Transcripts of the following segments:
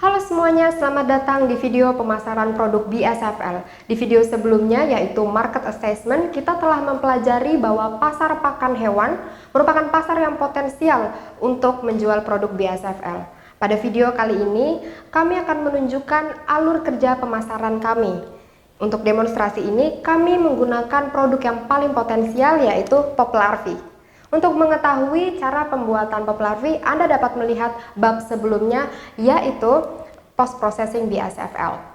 Halo semuanya, selamat datang di video pemasaran produk BSFL. Di video sebelumnya yaitu Market Assessment, kita telah mempelajari bahwa pasar pakan hewan merupakan pasar yang potensial untuk menjual produk BSFL. Pada video kali ini, kami akan menunjukkan alur kerja pemasaran kami. Untuk demonstrasi ini, kami menggunakan produk yang paling potensial yaitu Pop Larvae. Untuk mengetahui cara pembuatan Pop Larvae, Anda dapat melihat bab sebelumnya yaitu Post Processing BSFL.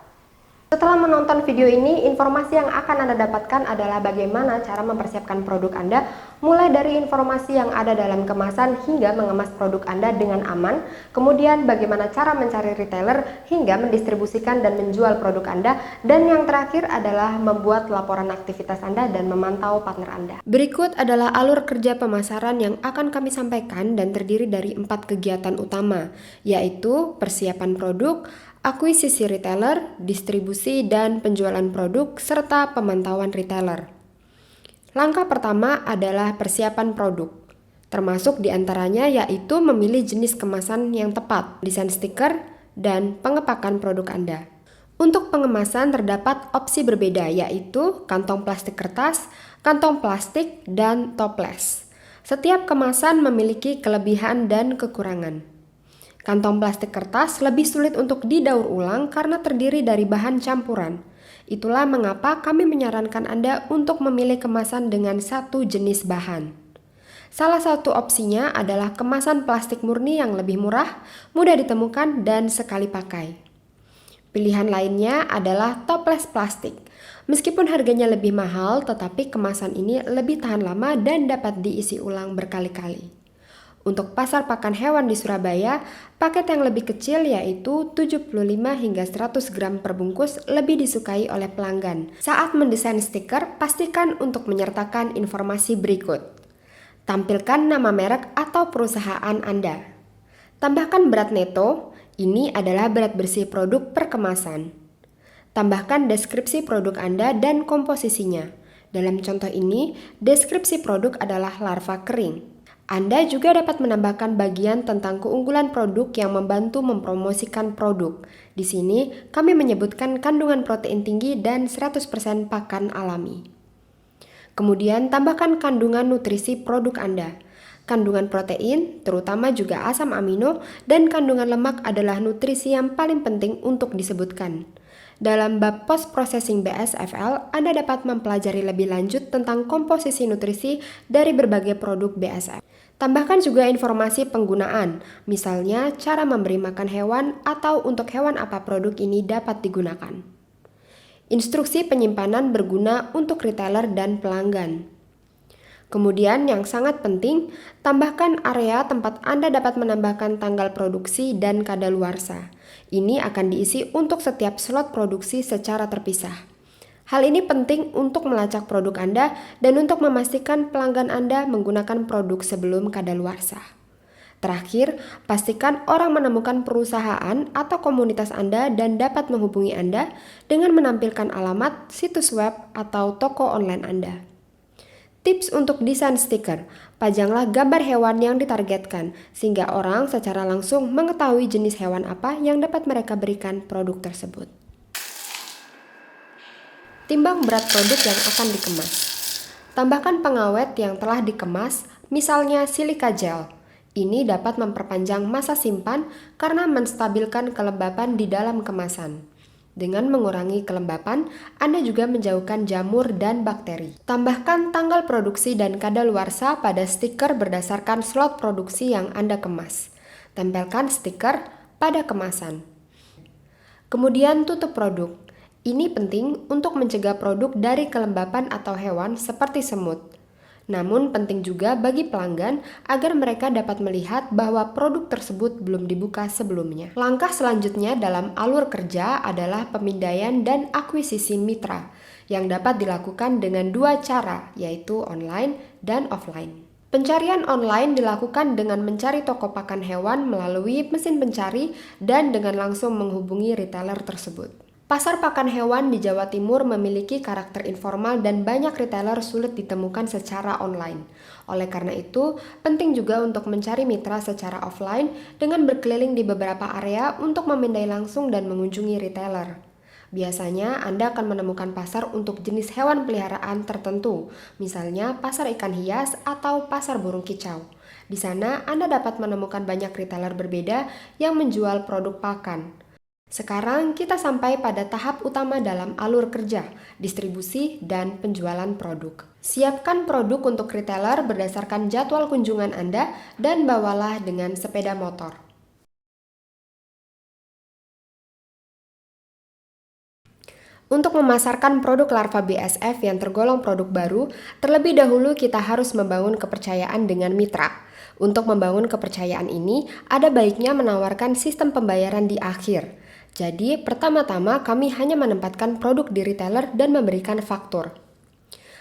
Setelah menonton video ini, informasi yang akan Anda dapatkan adalah bagaimana cara mempersiapkan produk Anda, mulai dari informasi yang ada dalam kemasan hingga mengemas produk Anda dengan aman, kemudian bagaimana cara mencari retailer hingga mendistribusikan dan menjual produk Anda, dan yang terakhir adalah membuat laporan aktivitas Anda dan memantau partner Anda. Berikut adalah alur kerja pemasaran yang akan kami sampaikan dan terdiri dari 4 kegiatan utama, yaitu persiapan produk, akuisisi retailer, distribusi dan penjualan produk, serta pemantauan retailer. Langkah pertama adalah persiapan produk, termasuk diantaranya yaitu memilih jenis kemasan yang tepat, desain stiker, dan pengepakan produk Anda. Untuk pengemasan terdapat opsi berbeda yaitu kantong plastik kertas, kantong plastik, dan toples. Setiap kemasan memiliki kelebihan dan kekurangan. Kantong plastik kertas lebih sulit untuk didaur ulang karena terdiri dari bahan campuran. Itulah mengapa kami menyarankan Anda untuk memilih kemasan dengan satu jenis bahan. Salah satu opsinya adalah kemasan plastik murni yang lebih murah, mudah ditemukan, dan sekali pakai. Pilihan lainnya adalah toples plastik. Meskipun harganya lebih mahal, tetapi kemasan ini lebih tahan lama dan dapat diisi ulang berkali-kali. Untuk pasar pakan hewan di Surabaya, paket yang lebih kecil yaitu 75 hingga 100 gram per bungkus lebih disukai oleh pelanggan. Saat mendesain stiker, pastikan untuk menyertakan informasi berikut. Tampilkan nama merek atau perusahaan Anda. Tambahkan berat neto, ini adalah berat bersih produk per kemasan. Tambahkan deskripsi produk Anda dan komposisinya. Dalam contoh ini, deskripsi produk adalah larva kering. Anda juga dapat menambahkan bagian tentang keunggulan produk yang membantu mempromosikan produk. Di sini, kami menyebutkan kandungan protein tinggi dan 100% pakan alami. Kemudian, tambahkan kandungan nutrisi produk Anda. Kandungan protein, terutama juga asam amino, dan kandungan lemak adalah nutrisi yang paling penting untuk disebutkan. Dalam bab Post Processing BSFL, Anda dapat mempelajari lebih lanjut tentang komposisi nutrisi dari berbagai produk BSF. Tambahkan juga informasi penggunaan, misalnya cara memberi makan hewan atau untuk hewan apa produk ini dapat digunakan. Instruksi penyimpanan berguna untuk retailer dan pelanggan. Kemudian yang sangat penting, tambahkan area tempat Anda dapat menambahkan tanggal produksi dan kadaluarsa. Ini akan diisi untuk setiap slot produksi secara terpisah. Hal ini penting untuk melacak produk Anda dan untuk memastikan pelanggan Anda menggunakan produk sebelum kadaluarsa. Terakhir, pastikan orang menemukan perusahaan atau komunitas Anda dan dapat menghubungi Anda dengan menampilkan alamat, situs web, atau toko online Anda. Tips untuk desain stiker, pajanglah gambar hewan yang ditargetkan sehingga orang secara langsung mengetahui jenis hewan apa yang dapat mereka berikan produk tersebut. Timbang berat produk yang akan dikemas. Tambahkan pengawet yang telah dikemas, misalnya silika gel. Ini dapat memperpanjang masa simpan karena menstabilkan kelembapan di dalam kemasan. Dengan mengurangi kelembapan, Anda juga menjauhkan jamur dan bakteri. Tambahkan tanggal produksi dan kadaluarsa pada stiker berdasarkan slot produksi yang Anda kemas. Tempelkan stiker pada kemasan. Kemudian tutup produk. Ini penting untuk mencegah produk dari kelembapan atau hewan seperti semut. Namun penting juga bagi pelanggan agar mereka dapat melihat bahwa produk tersebut belum dibuka sebelumnya. Langkah selanjutnya dalam alur kerja adalah pemindaian dan akuisisi mitra yang dapat dilakukan dengan dua cara, yaitu online dan offline. Pencarian online dilakukan dengan mencari toko pakan hewan melalui mesin pencari dan dengan langsung menghubungi retailer tersebut. Pasar pakan hewan di Jawa Timur memiliki karakter informal dan banyak retailer sulit ditemukan secara online. Oleh karena itu, penting juga untuk mencari mitra secara offline dengan berkeliling di beberapa area untuk memindai langsung dan mengunjungi retailer. Biasanya Anda akan menemukan pasar untuk jenis hewan peliharaan tertentu, misalnya pasar ikan hias atau pasar burung kicau. Di sana Anda dapat menemukan banyak retailer berbeda yang menjual produk pakan. Sekarang kita sampai pada tahap utama dalam alur kerja, distribusi dan penjualan produk. Siapkan produk untuk retailer berdasarkan jadwal kunjungan Anda dan bawalah dengan sepeda motor. Untuk memasarkan produk larva BSF yang tergolong produk baru, terlebih dahulu kita harus membangun kepercayaan dengan mitra. Untuk membangun kepercayaan ini, ada baiknya menawarkan sistem pembayaran di akhir. Jadi, pertama-tama kami hanya menempatkan produk di retailer dan memberikan faktur.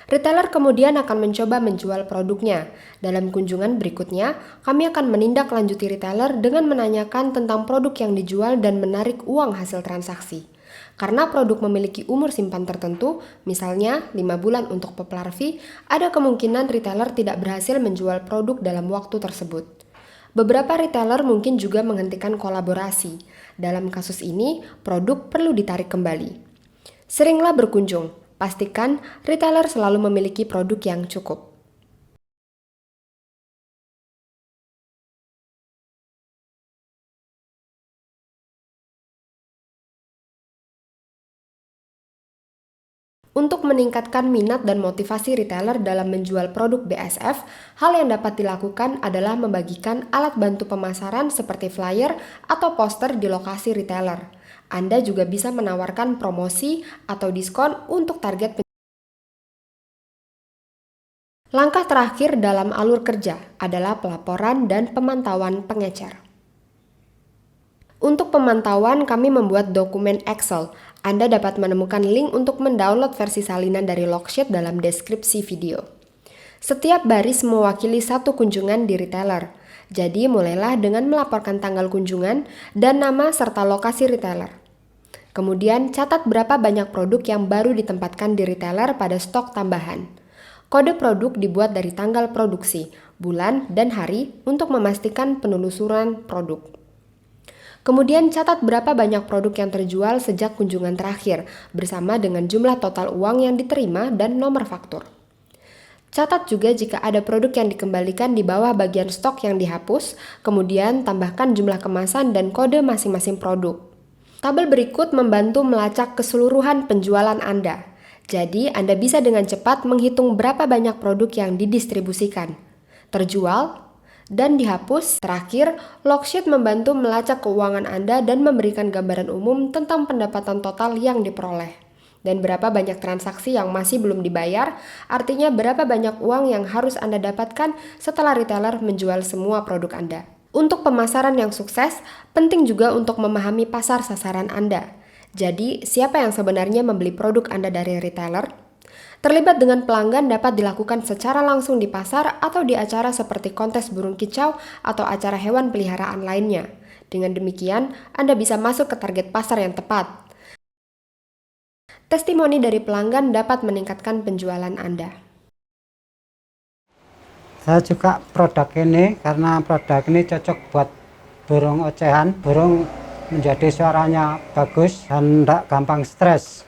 Retailer kemudian akan mencoba menjual produknya. Dalam kunjungan berikutnya, kami akan menindaklanjuti retailer dengan menanyakan tentang produk yang dijual dan menarik uang hasil transaksi. Karena produk memiliki umur simpan tertentu, misalnya 5 bulan untuk pop larvae, ada kemungkinan retailer tidak berhasil menjual produk dalam waktu tersebut. Beberapa retailer mungkin juga menghentikan kolaborasi. Dalam kasus ini, produk perlu ditarik kembali. Seringlah berkunjung, pastikan retailer selalu memiliki produk yang cukup. Untuk meningkatkan minat dan motivasi retailer dalam menjual produk BSF, hal yang dapat dilakukan adalah membagikan alat bantu pemasaran seperti flyer atau poster di lokasi retailer. Anda juga bisa menawarkan promosi atau diskon untuk target penjualan. Langkah terakhir dalam alur kerja adalah pelaporan dan pemantauan pengecer. Untuk pemantauan, kami membuat dokumen Excel. Anda dapat menemukan link untuk mendownload versi salinan dari Logsheet dalam deskripsi video. Setiap baris mewakili satu kunjungan di retailer. Jadi, mulailah dengan melaporkan tanggal kunjungan dan nama serta lokasi retailer. Kemudian, catat berapa banyak produk yang baru ditempatkan di retailer pada stok tambahan. Kode produk dibuat dari tanggal produksi, bulan, dan hari untuk memastikan penelusuran produk. Kemudian catat berapa banyak produk yang terjual sejak kunjungan terakhir, bersama dengan jumlah total uang yang diterima dan nomor faktur. Catat juga jika ada produk yang dikembalikan di bawah bagian stok yang dihapus, kemudian tambahkan jumlah kemasan dan kode masing-masing produk. Tabel berikut membantu melacak keseluruhan penjualan Anda. Jadi, Anda bisa dengan cepat menghitung berapa banyak produk yang didistribusikan, terjual, dan dihapus. Terakhir, Logsheet membantu melacak keuangan Anda dan memberikan gambaran umum tentang pendapatan total yang diperoleh. Dan berapa banyak transaksi yang masih belum dibayar, artinya berapa banyak uang yang harus Anda dapatkan setelah retailer menjual semua produk Anda. Untuk pemasaran yang sukses, penting juga untuk memahami pasar sasaran Anda. Jadi, siapa yang sebenarnya membeli produk Anda dari retailer? Terlibat dengan pelanggan dapat dilakukan secara langsung di pasar atau di acara seperti kontes burung kicau atau acara hewan peliharaan lainnya. Dengan demikian, Anda bisa masuk ke target pasar yang tepat. Testimoni dari pelanggan dapat meningkatkan penjualan Anda. Saya suka produk ini karena produk ini cocok buat burung ocehan. Burung menjadi suaranya bagus dan tidak gampang stres.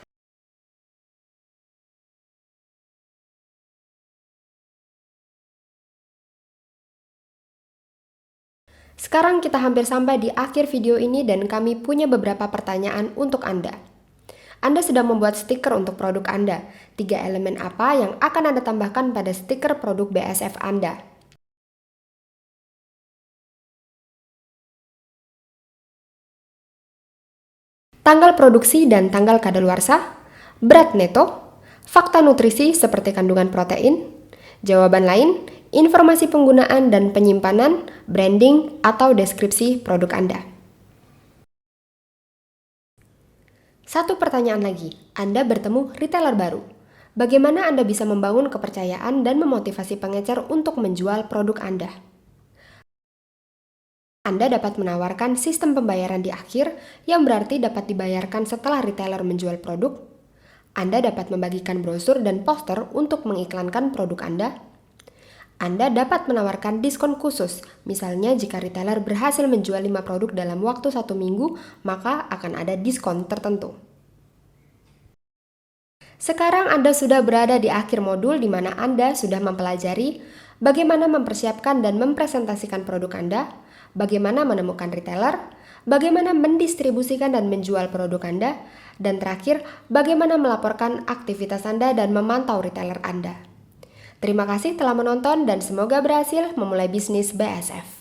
Sekarang kita hampir sampai di akhir video ini dan kami punya beberapa pertanyaan untuk Anda. Anda sudah membuat stiker untuk produk Anda. 3 elemen apa yang akan Anda tambahkan pada stiker produk BSF Anda? Tanggal produksi dan tanggal kadaluarsa, berat neto, fakta nutrisi seperti kandungan protein, jawaban lain, informasi penggunaan dan penyimpanan, branding, atau deskripsi produk Anda. Satu pertanyaan lagi, Anda bertemu retailer baru. Bagaimana Anda bisa membangun kepercayaan dan memotivasi pengecer untuk menjual produk Anda? Anda dapat menawarkan sistem pembayaran di akhir, yang berarti dapat dibayarkan setelah retailer menjual produk. Anda dapat membagikan brosur dan poster untuk mengiklankan produk Anda. Anda dapat menawarkan diskon khusus, misalnya jika retailer berhasil menjual 5 produk dalam waktu 1 minggu, maka akan ada diskon tertentu. Sekarang Anda sudah berada di akhir modul di mana Anda sudah mempelajari bagaimana mempersiapkan dan mempresentasikan produk Anda, bagaimana menemukan retailer, bagaimana mendistribusikan dan menjual produk Anda, dan terakhir, bagaimana melaporkan aktivitas Anda dan memantau retailer Anda. Terima kasih telah menonton dan semoga berhasil memulai bisnis BASF.